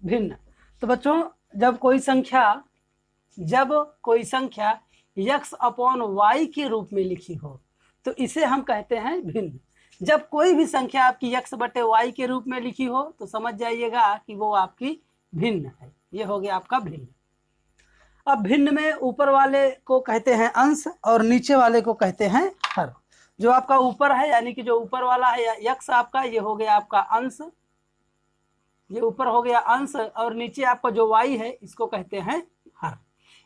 भिन्न। तो बच्चों जब कोई संख्या x अपॉन y के रूप में लिखी हो तो इसे हम कहते हैं भिन्न। जब कोई भी संख्या आपकी x बटे y के रूप में लिखी हो तो समझ जाइएगा कि वो आपकी भिन्न है। ये हो गया आपका भिन्न। अब भिन्न में ऊपर वाले को कहते हैं अंश और नीचे वाले को कहते हैं हर। जो आपका ऊपर है यानी कि जो ऊपर वाला है x आपका, ये हो गया आपका अंश, ये ऊपर हो गया अंश, और नीचे आपका जो y है इसको कहते हैं हर।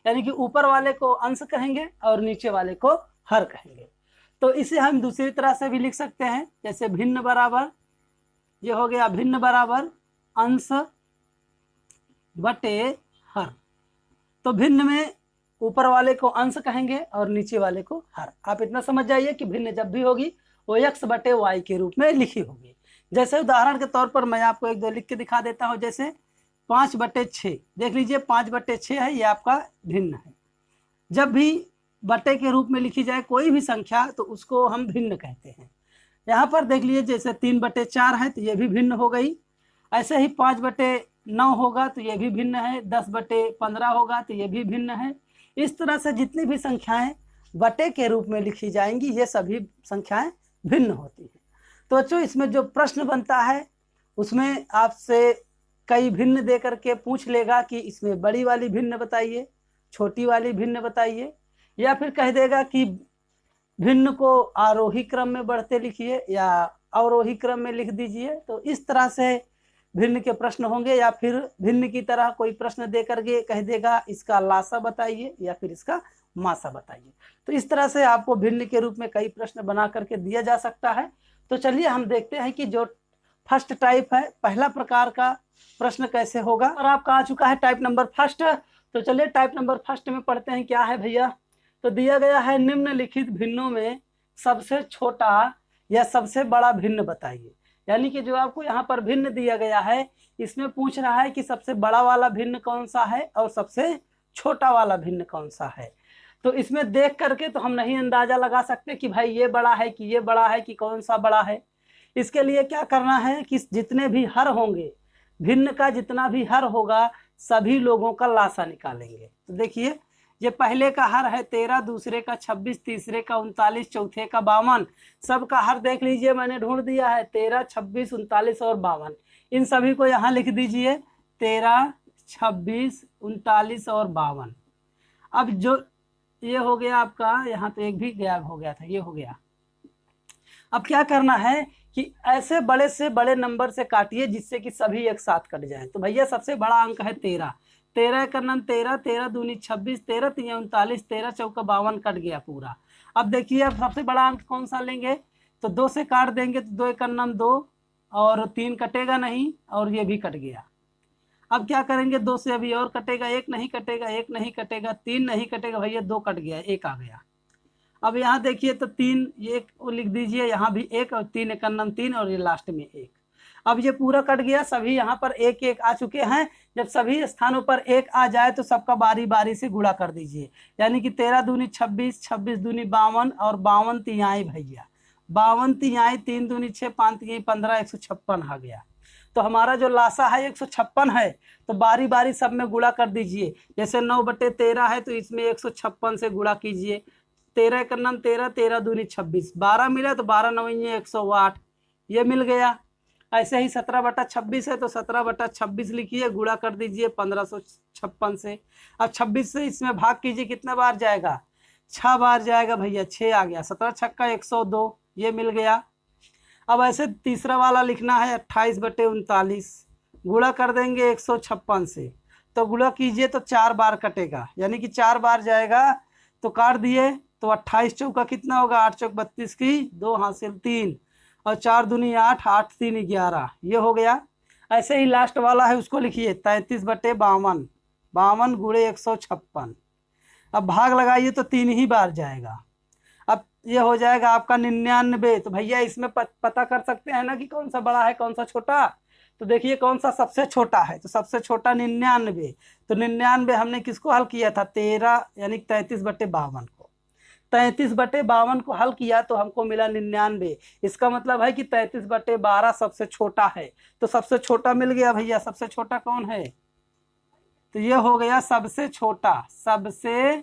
यानी कि ऊपर वाले को अंश कहेंगे और नीचे वाले को हर कहेंगे। तो इसे हम दूसरी तरह से भी लिख सकते हैं, जैसे भिन्न बराबर, ये हो गया भिन्न बराबर अंश बटे हर। तो भिन्न में ऊपर वाले को अंश कहेंगे और नीचे वाले को हर। आप इतना समझ जाइए कि भिन्न जब भी होगी वो x बटे y के रूप में लिखी होगी। जैसे उदाहरण के तौर पर मैं आपको एक दो लिख के दिखा देता हूँ। जैसे 5/6, देख लीजिए 5/6 है, ये आपका भिन्न है। जब भी बटे के रूप में लिखी जाए कोई भी संख्या तो उसको हम भिन्न कहते हैं। यहाँ पर देख लीजिए जैसे 3/4 है तो ये भी भिन्न हो गई। ऐसे ही 5/9 होगा तो ये भी भिन्न है, 10/15 होगा तो ये भी भिन्न है। इस तरह से जितनी भी संख्याएं बटे के रूप में लिखी जाएंगी ये सभी संख्याएं भिन्न होती हैं। तो बच्चों इसमें जो प्रश्न बनता है उसमें आपसे कई भिन्न दे करके पूछ लेगा कि इसमें बड़ी वाली भिन्न बताइए, छोटी वाली भिन्न बताइए, या फिर कह देगा कि भिन्न को आरोही क्रम में बढ़ते लिखिए या अवरोही क्रम में लिख दीजिए। तो इस तरह से भिन्न के प्रश्न होंगे। या फिर भिन्न की तरह कोई प्रश्न दे करके कह देगा इसका लासा बताइए या फिर इसका मासा बताइए। तो इस तरह से आपको भिन्न के रूप में कई प्रश्न बना करके दिया जा सकता है। तो चलिए हम देखते हैं कि जो फर्स्ट टाइप है, पहला प्रकार का प्रश्न कैसे होगा। और आपका आ चुका है टाइप नंबर फर्स्ट। तो चलिए टाइप नंबर फर्स्ट में पढ़ते हैं क्या है भैया। तो दिया गया है निम्नलिखित भिन्नों में सबसे छोटा या सबसे बड़ा भिन्न बताइए। यानी कि जो आपको यहाँ पर भिन्न दिया गया है इसमें पूछ रहा है कि सबसे बड़ा वाला भिन्न कौन सा है और सबसे छोटा वाला भिन्न कौन सा है। तो इसमें देख करके तो हम नहीं अंदाजा लगा सकते कि भाई ये बड़ा है कि ये बड़ा है कि कौन सा बड़ा है। इसके लिए क्या करना है कि जितने भी हर होंगे, भिन्न का जितना भी हर होगा सभी लोगों का लासा निकालेंगे। तो देखिए ये पहले का हर है 13, दूसरे का 26, तीसरे का 39, चौथे का 52। सबका हर देख लीजिए मैंने ढूंढ दिया है 13, 26, 39 और 52। इन सभी को यहाँ लिख दीजिए 13, 26, 39 और 52। अब जो ये हो गया आपका, यहाँ तो एक भी गायब हो गया था, ये हो गया। अब क्या करना है कि ऐसे बड़े से बड़े नंबर से काटिए जिससे कि सभी एक साथ कट जाए। तो भैया सबसे बड़ा अंक है 13, 13 का नम 13, 13 दूनी 26, 13 तीन 39, 13 चौका 52 कट गया पूरा। अब देखिए अब सबसे बड़ा अंक कौन सा लेंगे, तो 2 से काट देंगे तो 2 का नम 2 और 3 कटेगा नहीं और ये भी कट गया। अब क्या करेंगे 2 से अभी और कटेगा, 1 नहीं कटेगा, 1 नहीं कटेगा, 3 नहीं कटेगा भैया, 2 कट गया, 1 आ गया। अब यहाँ देखिए तो 3 1 लिख दीजिए, यहाँ भी 1 और 3 एक नम 3 और ये लास्ट में 1। अब ये पूरा कट गया, सभी यहाँ पर 1 1 आ चुके हैं। जब सभी स्थानों पर 1 आ जाए तो सबका बारी बारी से गुणा कर दीजिए। यानी कि 13 दूनी 26, 26 दूनी 52 और 52 तिहाई भैया, 52 तिहाई 3 दूनी 6, 5 तिहाई 15, 156 आ गया। तो हमारा जो लासा है 156 है। तो बारी बारी सब में गुणा कर दीजिए। जैसे 9/13 है तो इसमें 156 से गुणा कीजिए। 13 का नम 13, 13 दूनी 26, 12 मिला तो 12 9 108, ये मिल गया। ऐसे ही 17/26 है तो 17/26 लिखिए, गुणा कर दीजिए 1556 से। अब 26 से इसमें भाग कीजिए, कितना बार जाएगा, 6 बार जाएगा भैया, 6 आ गया। 17 छक्का 102, ये मिल गया। अब ऐसे तीसरा वाला लिखना है 28/39, गुणा कर देंगे 156 से। तो गुणा कीजिए तो 4 बार कटेगा, यानी कि 4 बार जाएगा। तो काट दिए तो 28 चौका कितना होगा, 8 चौक 32 की 2 हासिल 3 और 4 दूनी 8, 8 3 11, ये हो गया। ऐसे ही लास्ट वाला है उसको लिखिए 33/52, 52 गुणे 156। अब भाग लगाइए तो 3 ही बार जाएगा। अब ये हो जाएगा आपका 99। तो भैया इसमें पता कर सकते हैं ना कि कौन सा बड़ा है कौन सा छोटा। तो देखिए कौन सा सबसे छोटा है, तो सबसे छोटा 99। तो 99 हमने किसको हल किया था, 13 यानी 33/52 को। 33/52 को हल किया तो हमको मिला 99। इसका मतलब है कि 33/12 सबसे छोटा है। तो सबसे छोटा मिल गया भैया। सबसे छोटा कौन है? तो ये हो गया सबसे छोटा। सबसे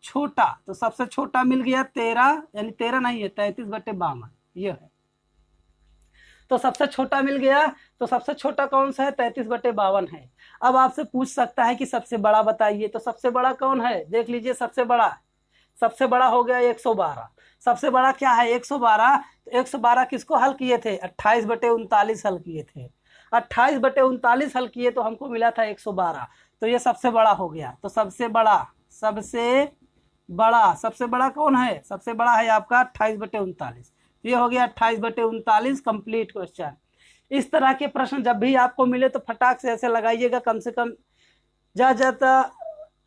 छोटा, तो सबसे छोटा मिल गया 13, यानी 13 नहीं है, 33/52 ये है। तो सबसे छोटा मिल गया। तो सबसे छोटा कौन सा है? 33/52 है। अब आपसे पूछ सकता है कि सबसे बड़ा बताइए। तो सबसे बड़ा कौन है? देख लीजिए सबसे बड़ा हो गया 112। सबसे बड़ा क्या है? 112। तो 112 किसको हल किए थे? 28/39 हल किए थे। 28/39 हल किए तो हमको मिला था 112। तो ये सबसे बड़ा हो गया। तो सबसे बड़ा कौन है? सबसे बड़ा है आपका 28/39। ये हो गया 28/39 कंप्लीट क्वेश्चन। इस तरह के प्रश्न जब भी आपको मिले तो फटाक से ऐसे लगाइएगा। कम से कम जाता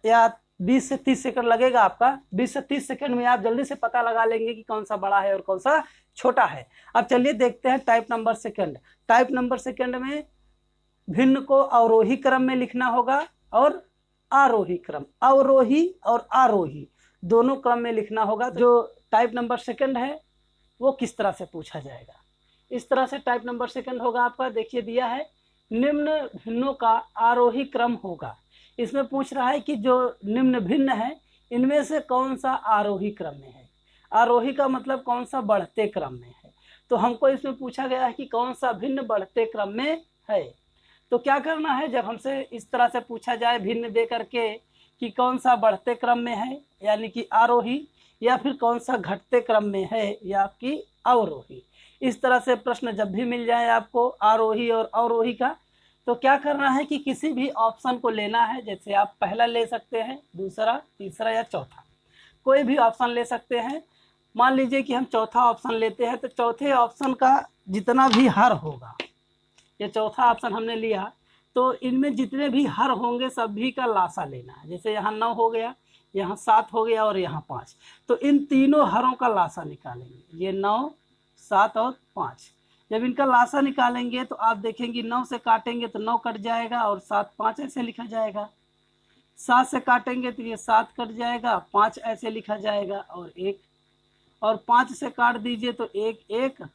या 20 से 30 सेकंड लगेगा आपका। 20 से 30 सेकंड में आप जल्दी से पता लगा लेंगे कि कौन सा बड़ा है और कौन सा छोटा है। अब चलिए देखते हैं type number second. Type number second में भिन्न को अवरोही क्रम में लिखना होगा और आरोही क्रम, अवरोही और आरोही दोनों क्रम में लिखना होगा। जो टाइप नंबर सेकंड है वो किस तरह से पूछा जाएगा? इस तरह से टाइप नंबर सेकंड होगा आपका। देखिए दिया है निम्न भिन्नों का आरोही क्रम होगा। इसमें पूछ रहा है कि जो निम्न भिन्न है इनमें से कौन सा आरोही क्रम में है। आरोही का मतलब कौन सा बढ़ते क्रम में है। तो हमको इसमें पूछा गया है कि कौन सा भिन्न बढ़ते क्रम में है। तो क्या करना है, जब हमसे इस तरह से पूछा जाए भिन्न दे करके कि कौन सा बढ़ते क्रम में है यानी कि आरोही, या फिर कौन सा घटते क्रम में है या कि अवरोही, इस तरह से प्रश्न जब भी मिल जाए आपको आरोही और अवरोही का, तो क्या करना है कि किसी भी ऑप्शन को लेना है। जैसे आप पहला ले सकते हैं, दूसरा, तीसरा या चौथा, कोई भी ऑप्शन ले सकते हैं। मान लीजिए कि हम चौथा ऑप्शन लेते हैं, तो चौथे ऑप्शन का जितना भी हर होगा, ये चौथा ऑप्शन हमने लिया, तो इनमें जितने भी हर होंगे सभी का लासा लेना है। जैसे यहाँ 9 हो गया, यहाँ 7 हो गया और यहाँ 5, तो इन तीनों हरों का लासा निकालेंगे। ये 9, 7 और 5। जब इनका लासा निकालेंगे तो आप देखेंगे 9 से काटेंगे तो 9 कट जाएगा और 7, 5 ऐसे लिखा जाएगा। 7 से काटेंगे तो ये 7 कट जाएगा, 5 ऐसे लिखा जाएगा और 1, और 5 से काट दीजिए तो 1, 1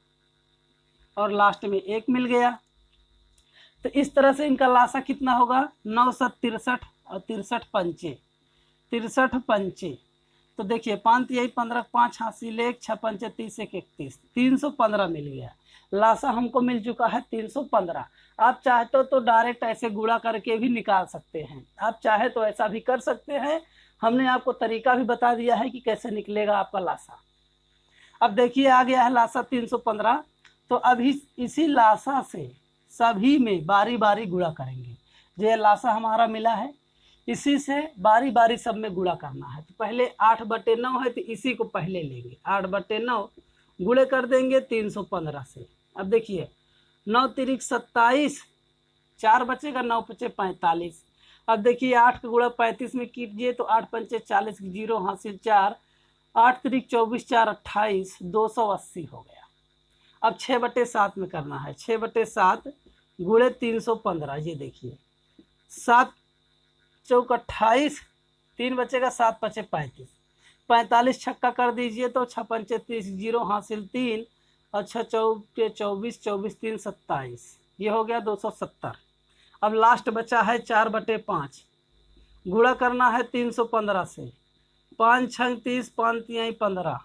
और लास्ट में 1 मिल गया। तो इस तरह से इनका लासा कितना होगा? 9 7 63 और 63 पंचे, 63 पंचे। तो देखिए 5 यही 15, 5 हासिल 1, 6 पंचे 30, 1 31, 315 मिल गया। लासा हमको मिल चुका है 315। आप चाहते तो डायरेक्ट ऐसे गुणा करके भी निकाल सकते हैं, आप चाहे तो ऐसा भी कर सकते हैं। हमने आपको तरीका भी बता दिया है कि कैसे निकलेगा आपका लासा। अब देखिए आ गया है लासा 315। तो अभी इसी लासा से सभी में बारी बारी गुणा करेंगे। जो ये लासा हमारा मिला है इसी से बारी बारी सब में गुणा करना है। तो पहले 8/9 है तो इसी को पहले लेंगे, 8/9 गुणे कर देंगे 315 से। अब देखिए 9 तिरिक 27, 4 बचेगा, 9 पचे 45। अब देखिए 8 का गुणा 35 में कीजिए तो 8 पंचे 40, 0 हासिल 4, 8 तिरिक 24, 4 28, 280 हो गया। अब 6/7 में करना है। 6/7 गुणे 315, ये देखिए 7 चौक 28, 3 बचेगा, 7 पचे 35, 45 छक्का कर दीजिए तो 6 पंचे 30, 0 हासिल 3 और 6 चौके 24, 24 3 27, ये हो गया 270। अब लास्ट बचा है 4/5, गुणा करना है 315 से, 5 6 30, 5 3 15।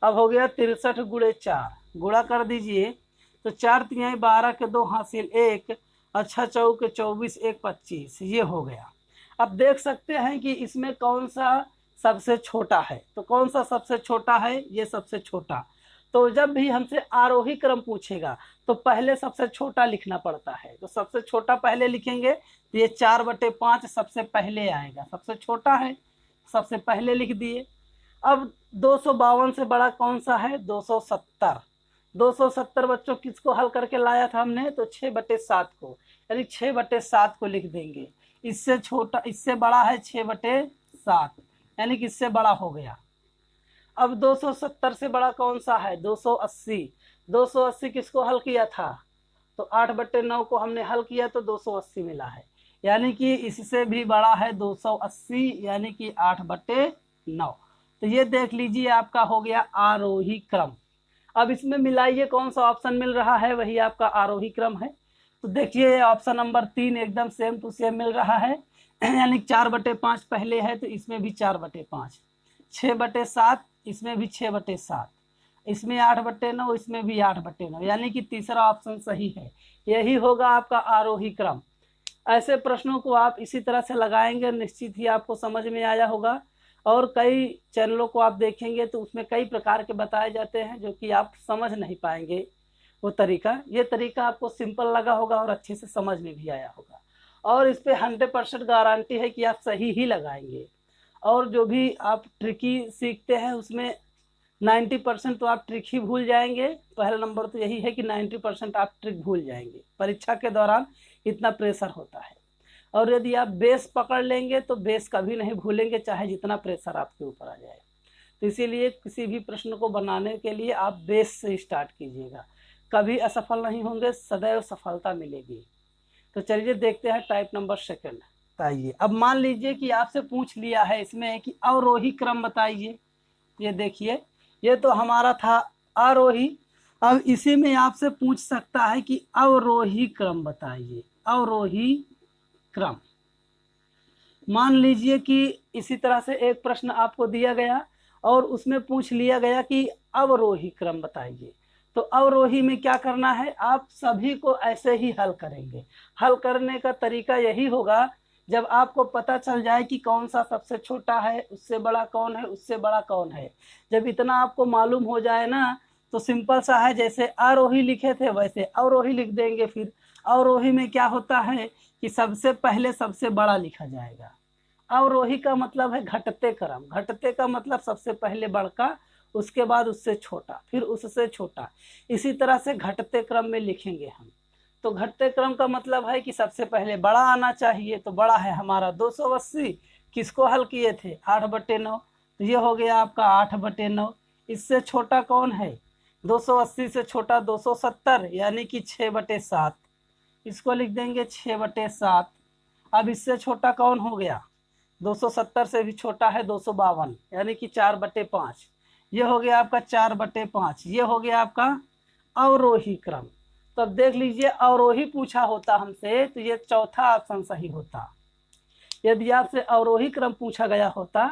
अब हो गया 63 गुणे 4, गुणा कर दीजिए तो 4 3 12 के 2 हासिल 1 और 6 चौके 24, 1 25, ये हो गया। अब देख सकते हैं कि इसमें कौन सा सबसे छोटा है। तो कौन सा सबसे छोटा है? ये सबसे छोटा। तो जब भी हमसे आरोही क्रम पूछेगा तो पहले सबसे छोटा लिखना पड़ता है। तो सबसे छोटा पहले लिखेंगे तो ये 4/5 सबसे पहले आएगा, सबसे छोटा है, सबसे पहले लिख दिए। अब 252 से बड़ा कौन सा है? 270। 270 बच्चों किसको हल करके लाया था हमने? तो 6/7 को, यानी 6/7 को लिख देंगे। इससे छोटा, इससे बड़ा है 6/7, यानी कि इससे बड़ा हो गया। अब 270 से बड़ा कौन सा है? 280। 280 किसको हल किया था? तो 8/9 को हमने हल किया तो 280 मिला है, यानी कि इससे भी बड़ा है 280, यानी कि 8/9। तो ये देख लीजिए आपका हो गया आरोही क्रम। अब इसमें मिलाइए कौन सा ऑप्शन मिल रहा है, वही आपका आरोही क्रम है। तो देखिए ऑप्शन नंबर 3 एकदम सेम टू सेम मिल रहा है, यानी 4/5 पहले है तो इसमें भी 4/5, 6/7 इसमें भी 6/7, इसमें 8/9, इसमें भी 8/9, यानी कि तीसरा ऑप्शन सही है। यही होगा आपका आरोही क्रम। ऐसे प्रश्नों को आप इसी तरह से लगाएंगे, निश्चित ही आपको समझ में आया होगा। और कई चैनलों को आप देखेंगे तो उसमें कई प्रकार के बताए जाते हैं जो कि आप समझ नहीं पाएंगे वो तरीका। ये तरीका आपको सिंपल लगा होगा और अच्छे से समझ में भी आया होगा, और इस पे 100% गारंटी है कि आप सही ही लगाएंगे। और जो भी आप ट्रिकी सीखते हैं उसमें 90% तो आप ट्रिक ही भूल जाएंगे। पहला नंबर तो यही है कि 90% आप ट्रिक भूल जाएंगे। परीक्षा के दौरान इतना प्रेशर होता है, और यदि आप बेस पकड़ लेंगे तो बेस कभी नहीं भूलेंगे, चाहे जितना प्रेशर आपके ऊपर आ जाए। तो इसीलिए किसी भी प्रश्न को बनाने के लिए आप बेस से स्टार्ट कीजिएगा, कभी असफल नहीं होंगे, सदैव सफलता मिलेगी। तो चलिए देखते हैं टाइप नंबर 2। बताइए, अब मान लीजिए कि आपसे पूछ लिया है इसमें कि अवरोही क्रम बताइए। ये देखिए, ये तो हमारा था आरोही। अब इसी में आपसे पूछ सकता है कि अवरोही क्रम बताइए, अवरोही क्रम। मान लीजिए कि इसी तरह से एक प्रश्न आपको दिया गया और उसमें पूछ लिया गया कि अवरोही क्रम बताइए। तो अवरोही में क्या करना है, आप सभी को ऐसे ही हल करेंगे। हल करने का तरीका यही होगा, जब आपको पता चल जाए कि कौन सा सबसे छोटा है, उससे बड़ा कौन है, उससे बड़ा कौन है, जब इतना आपको मालूम हो जाए ना, तो सिंपल सा है, जैसे आरोही लिखे थे वैसे अवरोही लिख देंगे। फिर अवरोही में क्या होता है कि सबसे पहले सबसे बड़ा लिखा जाएगा। अवरोही का मतलब है घटते क्रम, घटते का मतलब सबसे पहले बड़का, उसके बाद उससे छोटा, फिर उससे छोटा, इसी तरह से घटते क्रम में लिखेंगे हम। तो घटते क्रम का मतलब है कि सबसे पहले बड़ा आना चाहिए। तो बड़ा है हमारा 280, किसको हल किए थे 8/9, तो ये हो गया आपका 8/9। इससे छोटा कौन है, 280 से छोटा 270, यानी कि 6/7, इसको लिख देंगे 6/7। अब इससे छोटा कौन हो गया, 270 से भी छोटा है 252, यानी कि 4/5, ये हो गया आपका 4/5। ये हो गया आपका अवरोही क्रम। तो अब देख लीजिए, अवरोही पूछा होता हमसे तो ये चौथा ऑप्शन सही होता। यदि आपसे अवरोही क्रम पूछा गया होता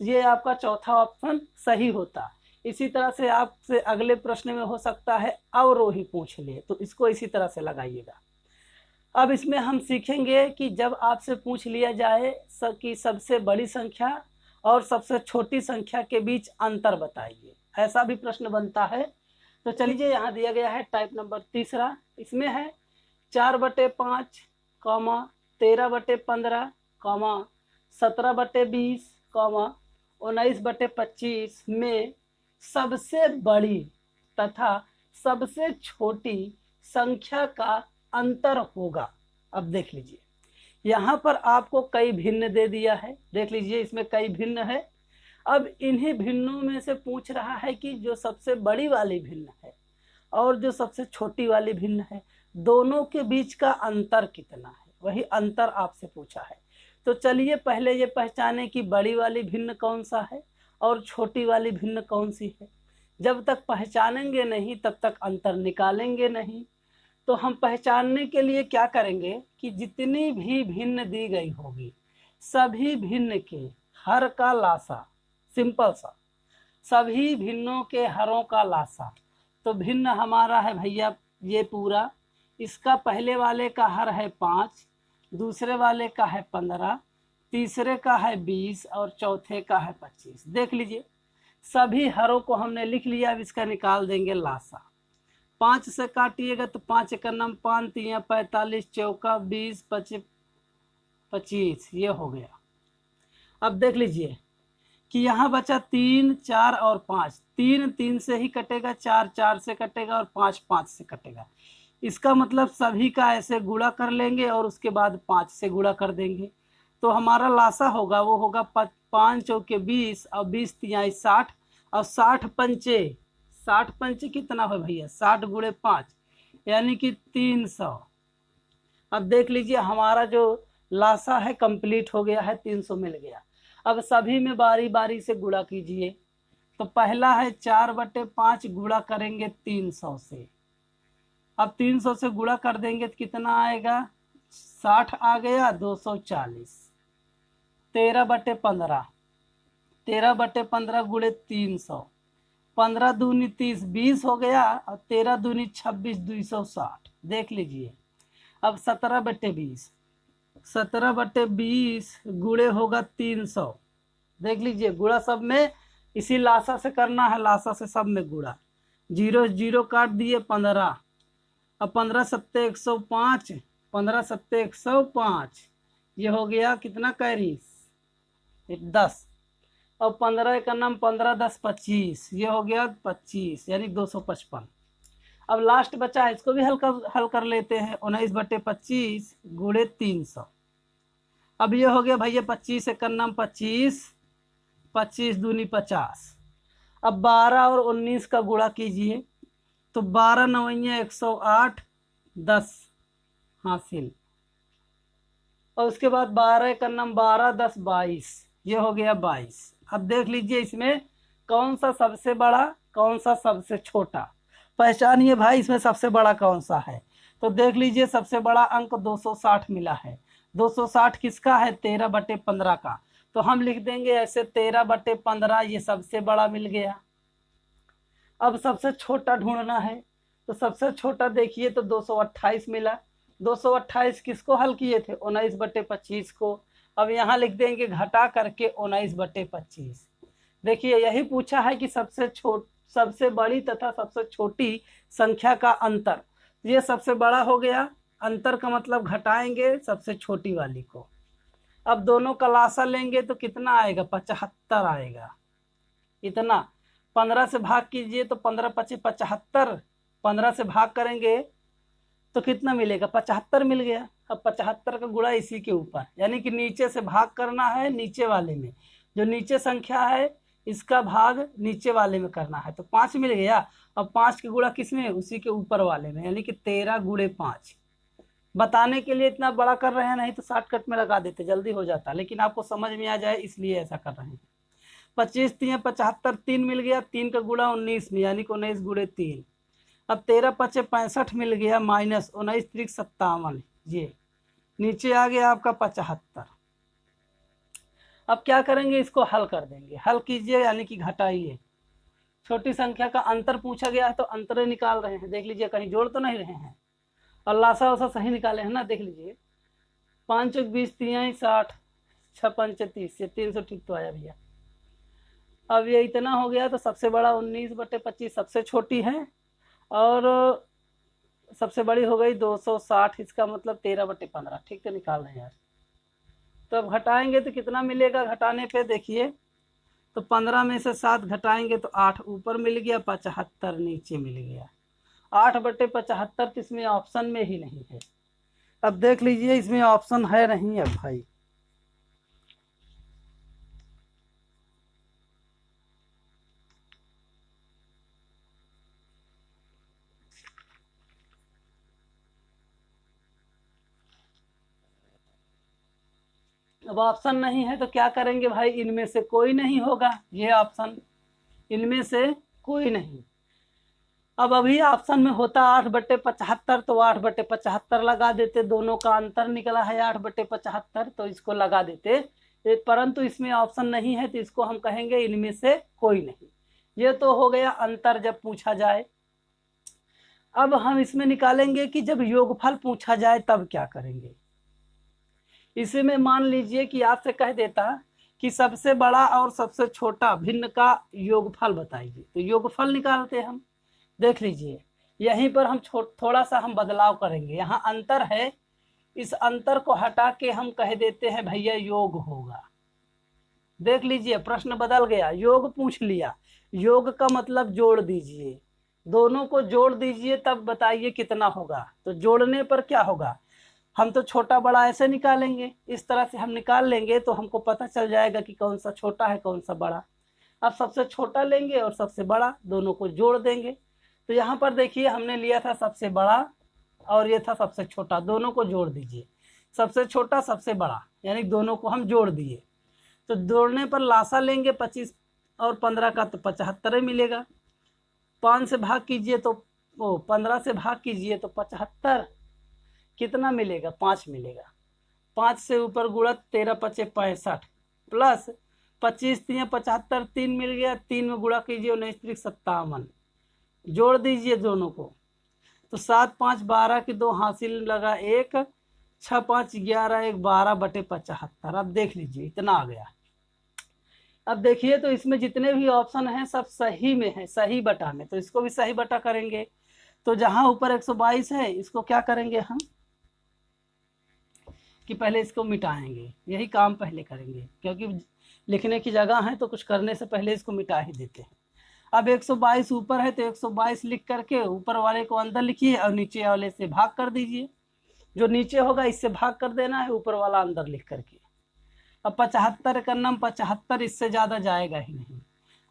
तो ये आपका चौथा ऑप्शन सही होता। इसी तरह से आपसे अगले प्रश्न में हो सकता है अवरोही पूछ ले, तो इसको इसी तरह से लगाइएगा। अब इसमें हम सीखेंगे कि जब आपसे पूछ लिया जाए कि सबसे बड़ी संख्या और सबसे छोटी संख्या के बीच अंतर बताइए, ऐसा भी प्रश्न बनता है। तो चलिए, यहाँ दिया गया है टाइप नंबर 3। इसमें है 4/5, 13/15, 17/20, 19/25 में सबसे बड़ी तथा सबसे छोटी संख्या का अंतर होगा। अब देख लीजिए, यहाँ पर आपको कई भिन्न दे दिया है, देख लीजिए इसमें कई भिन्न है। अब इन्हीं भिन्नों में से पूछ रहा है कि जो सबसे बड़ी वाली भिन्न है और जो सबसे छोटी वाली भिन्न है, दोनों के बीच का अंतर कितना है, वही अंतर आपसे पूछा है। तो चलिए पहले ये पहचाने कि बड़ी वाली भिन्न कौन सा है और छोटी वाली भिन्न कौन सी है। जब तक पहचानेंगे नहीं तब तक अंतर निकालेंगे नहीं। तो हम पहचानने के लिए क्या करेंगे कि जितनी भी भिन्न दी गई होगी सभी भिन्न के हर का लासा, सिंपल सा, सभी भिन्नों के हरों का लासा। तो भिन्न हमारा है भैया ये पूरा, इसका पहले वाले का हर है 5, दूसरे वाले का है 15, तीसरे का है 20 और चौथे का है 25। देख लीजिए सभी हरों को हमने लिख लिया। अब इसका निकाल देंगे लासा। 5 से काटिएगा तो 5 का नाम 5 3 45, चौका 20, 25, ये हो गया। अब देख लीजिए कि यहाँ बचा 3, 4 और 5। 3 3 से ही कटेगा, 4 4 से कटेगा और 5 5 से कटेगा। इसका मतलब सभी का ऐसे गुणा कर लेंगे और उसके बाद 5 से गुणा कर देंगे। तो हमारा लासा होगा वो होगा 5 चौके 20 और 20 तिहाई 60 और 60 पंचे, 60 पंचे कितना हो भैया 60 गुणे 5 यानी कि 300। अब देख लीजिए हमारा जो लासा है कंप्लीट हो गया है, 300 मिल गया। अब सभी में बारी बारी से गुणा कीजिए। तो पहला है 4/5 गुणा करेंगे 300 से। अब 300 से गुणा कर देंगे तो कितना आएगा, 60 आ गया, 240। 13/15, 13/15 गुणे 300, 15 दूनी 30, 20 हो गया, और 13 दूनी 26, 260। देख लीजिए। अब 17/20, 17/20 गुणे होगा 300। देख लीजिए, गुणा सब में इसी लासा से करना है, लासा से सब में गुणा। 0 0 काट दिए, 15। अब 15 7 105, 15 7 105, ये हो गया कितना कैरी, 10। और 15 का नाम 15 10 25, ये हो गया 25, यानी 255। अब लास्ट बचा है, इसको भी हल कर लेते हैं। 19/25 गुणे 300। अब ये हो गया भैया 25 का नाम 25, 25 दूनी 50। अब 12 और 19 का गुणा कीजिए। तो 12 9 108, 10 हासिल। और उसके बाद 12 का नाम 12 10 22, ये हो गया 22। अब देख लीजिए इसमें कौन सा सबसे बड़ा, कौन सा सबसे छोटा, पहचानिए भाई इसमें सबसे बड़ा कौन सा है। तो देख लीजिए सबसे बड़ा अंक 260 मिला है। 260 किसका है, 13/15 का। तो हम लिख देंगे ऐसे 13/15, ये सबसे बड़ा मिल गया। अब सबसे छोटा ढूंढना है। तो सबसे छोटा देखिए तो 228 मिला। 228 किसको हल किए थे, 19/25 को। अब यहाँ लिख देंगे घटा करके 19/25। देखिए यही पूछा है कि सबसे बड़ी तथा सबसे छोटी संख्या का अंतर। ये सबसे बड़ा हो गया, अंतर का मतलब घटाएंगे सबसे छोटी वाली को। अब दोनों का लासा लेंगे तो कितना आएगा, 75 आएगा। इतना 15 से भाग कीजिए तो 15 25 75, 15 से भाग करेंगे तो कितना मिलेगा, 75 मिल गया। अब 75 का गुणा इसी के ऊपर, यानी कि नीचे से भाग करना है, नीचे वाले में जो नीचे संख्या है इसका भाग नीचे वाले में करना है। तो 5 मिल गया। अब 5 के गुणा किस में, उसी के ऊपर वाले में, यानी कि 13 गुणे 5। बताने के लिए इतना बड़ा कर रहे हैं, नहीं तो शॉर्टकट में लगा देते, जल्दी हो जाता, लेकिन आपको समझ में आ जाए इसलिए ऐसा कर रहे हैं। 25 3 75, 3 मिल गया, 3 का गुणा 19 में, यानी कि 19 गुणे 3। अब 13 5 65 मिल गया, माइनस 19 3 57, ये नीचे आ गया आपका 75। अब क्या करेंगे, इसको हल कर देंगे। हल कीजिए यानी कि घटाइए। छोटी संख्या का अंतर पूछा गया है तो अंतर निकाल रहे हैं। देख लीजिए कहीं जोड़ तो नहीं रहे हैं, और लासा वासा सही निकाले हैं ना। देख लीजिए 5 चौक 20, 3 60, 6 5 30, ये 300 ठीक तो आया भैया। अब ये इतना हो गया। तो सबसे बड़ा 19/25 सबसे छोटी है, और सबसे बड़ी हो गई 260, इसका मतलब 13/15 ठीक तो निकाल रहे हैं यार। तो अब घटाएंगे तो कितना मिलेगा, घटाने पे देखिए तो 15 में से 7 घटाएंगे तो 8 ऊपर मिल गया, 75 नीचे मिल गया। 8/75 तो इसमें ऑप्शन में ही नहीं है। अब देख लीजिए इसमें ऑप्शन है नहीं है भाई। अब ऑप्शन नहीं है तो क्या करेंगे भाई, इनमें से कोई नहीं होगा ये ऑप्शन, इनमें से कोई नहीं। अब अभी ऑप्शन में होता 8/75, तो 8/75 लगा देते, दोनों का अंतर निकला है 8/75, तो इसको लगा देते। परंतु इसमें ऑप्शन नहीं है तो इसको हम कहेंगे इनमें से कोई नहीं। ये तो हो गया अंतर जब पूछा जाए। अब हम इसमें निकालेंगे कि जब योगफल पूछा जाए तब क्या करेंगे। इसी में मान लीजिए कि आपसे कह देता कि सबसे बड़ा और सबसे छोटा भिन्न का योगफल बताइए, तो योगफल निकालते हम। देख लीजिए यहीं पर हम थोड़ा सा हम बदलाव करेंगे। यहाँ अंतर है, इस अंतर को हटा के हम कह देते हैं भैया योग होगा। देख लीजिए प्रश्न बदल गया, योग पूछ लिया, योग का मतलब जोड़ दीजिए, दोनों को जोड़ दीजिए तब बताइए कितना होगा। तो जोड़ने पर क्या होगा, हम तो छोटा बड़ा ऐसे निकालेंगे, इस तरह से हम निकाल लेंगे तो हमको पता चल जाएगा कि कौन सा छोटा है कौन सा बड़ा। अब सबसे छोटा लेंगे और सबसे बड़ा, दोनों को जोड़ देंगे। तो यहाँ पर देखिए हमने लिया था सबसे बड़ा और ये था सबसे छोटा, दोनों को जोड़ दीजिए। सबसे छोटा सबसे बड़ा, यानी दोनों को हम जोड़ दिए। तो जोड़ने पर लासा लेंगे 25 और 15 का तो 75 मिलेगा। 5 से भाग कीजिए तो 15 से भाग कीजिए तो 75 कितना मिलेगा, 5 मिलेगा। 5 से ऊपर गुणा 13 पचे 65 प्लस 25 3 75 3 मिल गया। 3 में गुणा कीजिए 19 3 57 जोड़ दीजिए दोनों को तो 7 5 12 की 2 हासिल लगा 1 6 5 11 1 12 बटे 75। अब देख लीजिए इतना आ गया। अब देखिए तो इसमें जितने भी ऑप्शन हैं सब सही में है, सही बटा में, तो इसको भी सही बटा करेंगे। तो जहां ऊपर 122 है इसको क्या करेंगे हम कि पहले इसको मिटाएंगे, यही काम पहले करेंगे क्योंकि लिखने की जगह है तो कुछ करने से पहले इसको मिटा ही देते हैं। अब 122 ऊपर है तो 122 लिख करके ऊपर वाले को अंदर लिखिए और नीचे वाले से भाग कर दीजिए। जो नीचे होगा इससे भाग कर देना है, ऊपर वाला अंदर लिख करके। अब 75 का नाम 75 इससे ज़्यादा जाएगा ही नहीं।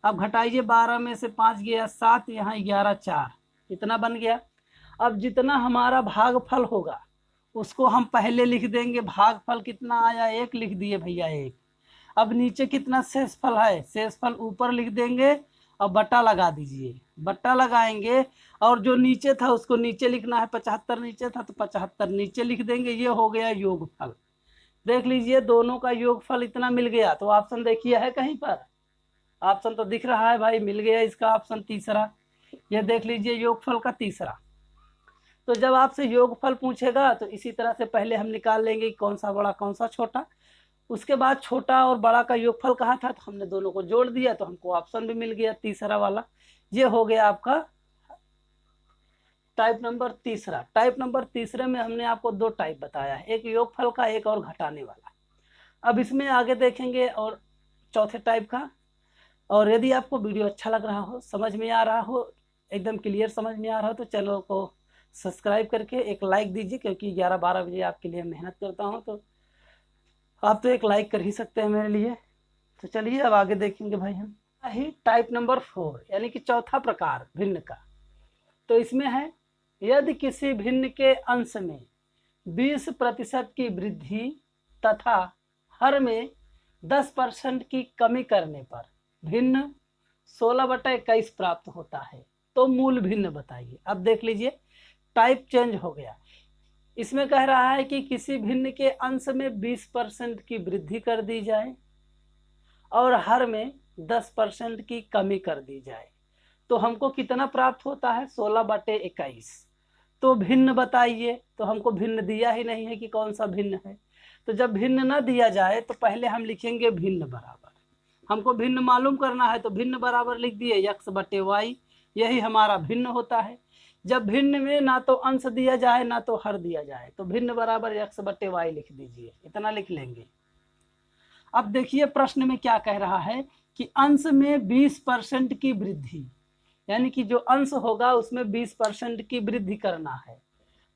अब घटाइए 12 में से 5 गया 7, यहाँ 11 4 इतना बन गया। अब जितना हमारा भागफल होगा उसको हम पहले लिख देंगे। भागफल कितना आया 1 लिख दिए भैया 1। अब नीचे कितना शेषफल है, शेषफल ऊपर लिख देंगे और बटा लगा दीजिए। बटा लगाएंगे और जो नीचे था उसको नीचे लिखना है। 75 नीचे था तो 75 नीचे लिख देंगे। ये हो गया योगफल। देख लीजिए दोनों का योगफल इतना मिल गया। तो ऑप्शन देखिए है कहीं पर, ऑप्शन तो दिख रहा है भाई, मिल गया इसका ऑप्शन तीसरा। ये देख लीजिए योगफल का तीसरा। तो जब आपसे योगफल पूछेगा तो इसी तरह से पहले हम निकाल लेंगे कौन सा बड़ा कौन सा छोटा। उसके बाद छोटा और बड़ा का योगफल कहा था तो हमने दोनों को जोड़ दिया तो हमको ऑप्शन भी मिल गया तीसरा वाला। ये हो गया आपका टाइप नंबर तीसरा। टाइप नंबर तीसरे में हमने आपको 2 टाइप बताया है, एक योगफल का एक और घटाने वाला। अब इसमें आगे देखेंगे और चौथे टाइप का। और यदि आपको वीडियो अच्छा लग रहा हो, समझ में आ रहा हो, एकदम क्लियर समझ में आ रहा हो तो चैनल को सब्सक्राइब करके एक लाइक दीजिए क्योंकि 11-12 बजे आपके लिए मेहनत करता हूँ तो आप तो एक लाइक कर ही सकते हैं मेरे लिए। तो चलिए अब आगे देखेंगे भाई हम ही टाइप नंबर 4 यानी कि चौथा प्रकार भिन्न का। तो इसमें है यदि किसी भिन्न के अंश में 20% की वृद्धि तथा हर में 10% की कमी करने पर भिन्न 16/21 प्राप्त होता है तो मूल भिन्न बताइए। अब देख लीजिए टाइप चेंज हो गया। इसमें कह रहा है कि किसी भिन्न के अंश में 20% की वृद्धि कर दी जाए और हर में 10% की कमी कर दी जाए तो हमको कितना प्राप्त होता है 16/21। तो भिन्न बताइए। तो हमको भिन्न दिया ही नहीं है कि कौन सा भिन्न है। तो जब भिन्न ना दिया जाए तो पहले हम लिखेंगे भिन्न बराबर। हमको भिन्न मालूम करना है तो भिन्न बराबर लिख दिए x/y, यही हमारा भिन्न होता है। जब भिन्न में ना तो अंश दिया जाए ना तो हर दिया जाए तो भिन्न बराबर x/y लिख दीजिए, इतना लिख लेंगे। अब देखिए प्रश्न में क्या कह रहा है कि अंश में 20% की वृद्धि, यानी कि जो अंश होगा उसमें 20% की वृद्धि करना है।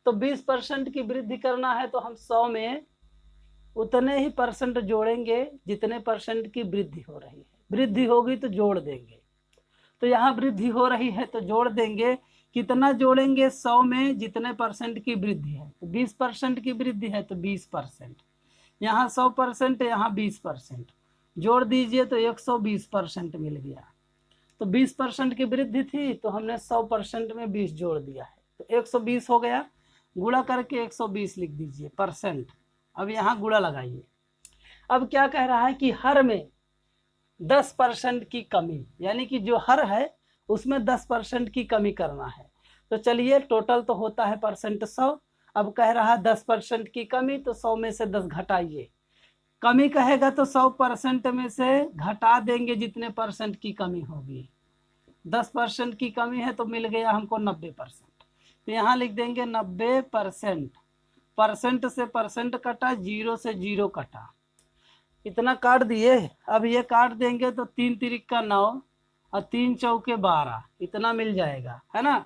तो 20% की वृद्धि करना है तो हम 100 में उतने ही परसेंट जोड़ेंगे जितने परसेंट की वृद्धि हो रही है। वृद्धि होगी तो जोड़ देंगे। तो यहाँ वृद्धि हो रही है तो जोड़ देंगे। कितना जोड़ेंगे 100 में जितने परसेंट की वृद्धि है। तो 20% की वृद्धि है तो 20%, यहाँ 100%, यहाँ 20%, जोड़ दीजिए तो 120% मिल गया। तो 20% की वृद्धि थी तो हमने 100% में 20 जोड़ दिया है तो 120 हो गया। गुणा करके 120 लिख दीजिए परसेंट। अब यहाँ गुणा लगाइए। अब क्या कह रहा है कि हर में 10% की कमी, यानी कि जो हर है उसमें 10% की कमी करना है। तो चलिए टोटल तो होता है परसेंट 100। अब कह रहा है 10% की कमी तो 100 में से 10 घटाइए। कमी कहेगा तो 100% में से घटा देंगे जितने परसेंट की कमी होगी। 10% की कमी है तो मिल गया हमको 90%। तो यहाँ लिख देंगे 90%। परसेंट से परसेंट कटा, 0 से 0 कटा, इतना काट दिए। अब ये काट देंगे तो 3 तिरिका 9 और 3 चौके 12 इतना मिल जाएगा, है ना।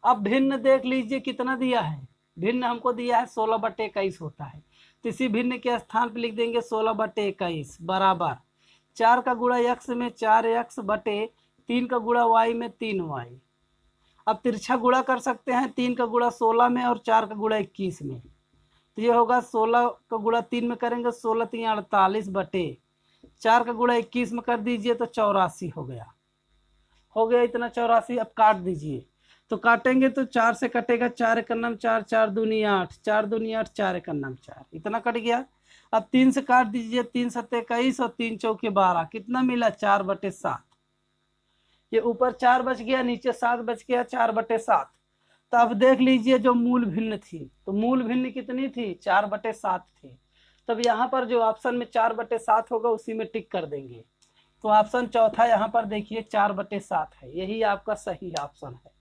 अब भिन्न देख लीजिए कितना दिया है। भिन्न हमको दिया है 16/21 होता है तो इसी भिन्न के स्थान पर लिख देंगे 16/21 बराबर 4 का गुणा x में 4x बटे 3 का गुणा y में 3y। अब तिरछा गुणा कर सकते हैं, 3 का गुणा 16 में और 4 का गुणा 21 में। तो ये होगा 16 का गुणा 3 में करेंगे 16 3 48 बटे 4 का गुणा 21 में कर दीजिए तो 84 हो गया इतना 84। अब काट दीजिए, तो काटेंगे तो 4 से कटेगा, 4 एक नाम 4, 4 दूनी 8, 4 दूनी 8, 4 एक नाम 4, इतना कट गया। अब 3 से काट दीजिए, 3 सत्ते 21 और 3 चौके 12, कितना मिला 4/7। ये ऊपर 4 बच गया, नीचे 7 बच गया, 4/7। तो अब देख लीजिए जो मूल भिन्न थी, तो मूल भिन्न कितनी थी 4/7 थी। तब यहाँ पर जो ऑप्शन में 4/7 होगा उसी में टिक कर देंगे। तो ऑप्शन चौथा यहाँ पर देखिए 4/7 है, यही आपका सही ऑप्शन है।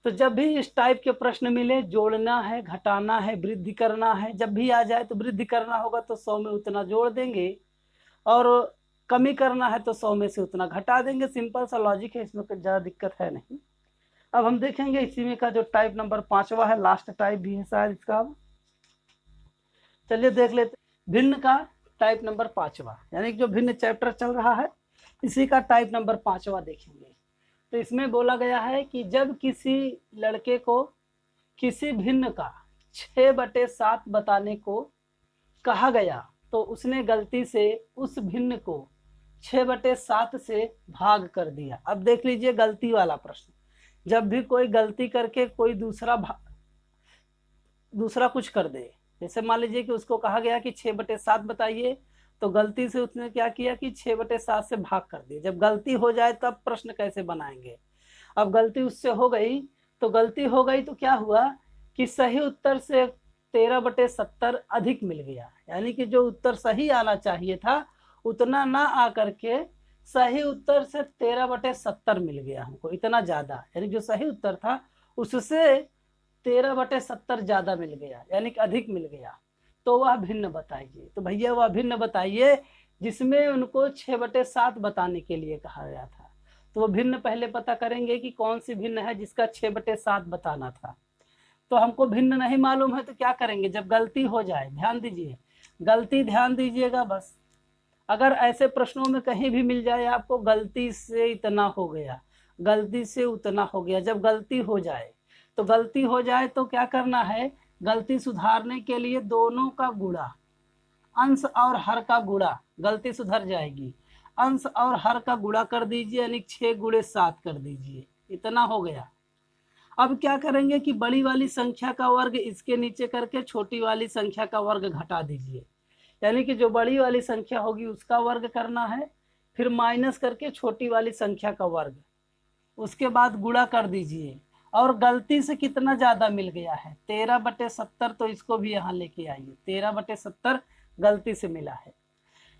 तो जब भी इस टाइप के प्रश्न मिले, जोड़ना है, घटाना है, वृद्धि करना है, जब भी आ जाए तो वृद्धि करना होगा तो 100 में उतना जोड़ देंगे, और कमी करना है तो 100 में से उतना घटा देंगे। सिंपल सा लॉजिक है, इसमें कोई ज़्यादा दिक्कत है नहीं। अब हम देखेंगे इसी में का जो टाइप नंबर 5वां है, लास्ट टाइप भी है शायद इसका। अब चलिए देख लेते भिन्न का टाइप नंबर 5वां, यानी कि जो भिन्न चैप्टर चल रहा है इसी का टाइप नंबर 5वां देखेंगे। तो इसमें बोला गया है कि जब किसी लड़के को किसी भिन्न का 6/7 बताने को कहा गया तो उसने गलती से उस भिन्न को 6/7 से भाग कर दिया। अब देख लीजिए गलती वाला प्रश्न, जब भी कोई गलती करके कोई दूसरा कुछ कर दे, जैसे मान लीजिए कि उसको कहा गया कि 6/7 बताइए, तो गलती से उसने क्या किया कि 6/7 से भाग कर दिया। जब गलती हो जाए तब प्रश्न कैसे बनाएंगे। अब गलती उससे हो गई तो क्या हुआ कि सही उत्तर से 13/70 अधिक मिल गया, यानी कि जो उत्तर सही आना चाहिए था उतना ना आकर के सही उत्तर से 13/70 मिल गया हमको, इतना ज्यादा, यानी जो सही उत्तर था उससे 13/70 ज्यादा मिल गया, यानी कि अधिक मिल गया। तो वह भिन्न बताइए। तो भैया वह भिन्न बताइए जिसमें उनको 6/7 बताने के लिए कहा गया था। तो वो भिन्न पहले पता करेंगे कि कौन सी भिन्न है जिसका 6/7 बताना था। तो हमको भिन्न नहीं मालूम है तो क्या करेंगे, जब गलती हो जाए, ध्यान दीजिए, गलती ध्यान दीजिएगा बस। अगर ऐसे प्रश्नों में कहीं भी मिल जाए आपको गलती से इतना हो गया, गलती से उतना हो गया, जब गलती हो जाए तो क्या करना है, गलती सुधारने के लिए दोनों का गुणा, अंश और हर का गुणा, गलती सुधर जाएगी, अंश और हर का गुणा कर दीजिए, यानी 6 × 7 कर दीजिए, इतना हो गया। अब क्या करेंगे कि बड़ी वाली संख्या का वर्ग इसके नीचे करके छोटी वाली संख्या का वर्ग घटा दीजिए, यानी कि जो बड़ी वाली संख्या होगी उसका वर्ग करना है, फिर माइनस करके छोटी वाली संख्या का वर्ग, उसके बाद गुणा कर दीजिए। और गलती से कितना ज्यादा मिल गया है 13/70, तो इसको भी यहाँ लेके आइए, 13/70 गलती से मिला है।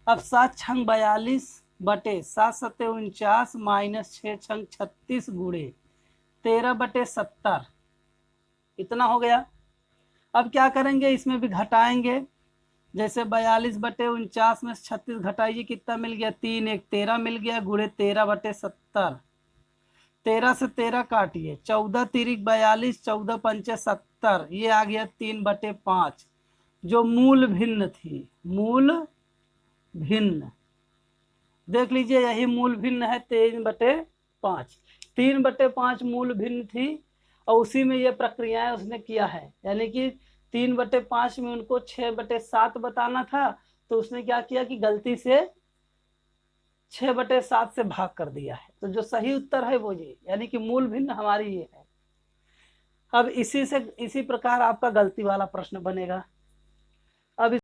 अब 7 छंग 42 बटे 7 सत्ते 49 माइनस 6 छंग 36 गुणे 13/70, इतना हो गया। अब क्या करेंगे, इसमें भी घटाएंगे, जैसे 42/49 में 36 घटाइए, कितना मिल गया 3 1 13 मिल गया, गुणे 13/70, 13 से 13 काटिए, 14 तिरिक 42, 14 पंचे 70, ये आ गया 3/5, जो मूल भिन्न थी, मूल भिन्न देख लीजिए, यही मूल भिन्न है 3/5, 3/5 मूल भिन्न थी, और उसी में ये प्रक्रियाएं उसने किया है, यानी कि 3/5 में उनको 6/7 बताना था, तो उसने क्या किया कि गलती से 6/7 से भाग कर दिया है। तो जो सही उत्तर है वो ये, यानी कि मूल भिन्न हमारी ये है। अब इसी प्रकार आपका गलती वाला प्रश्न बनेगा। अब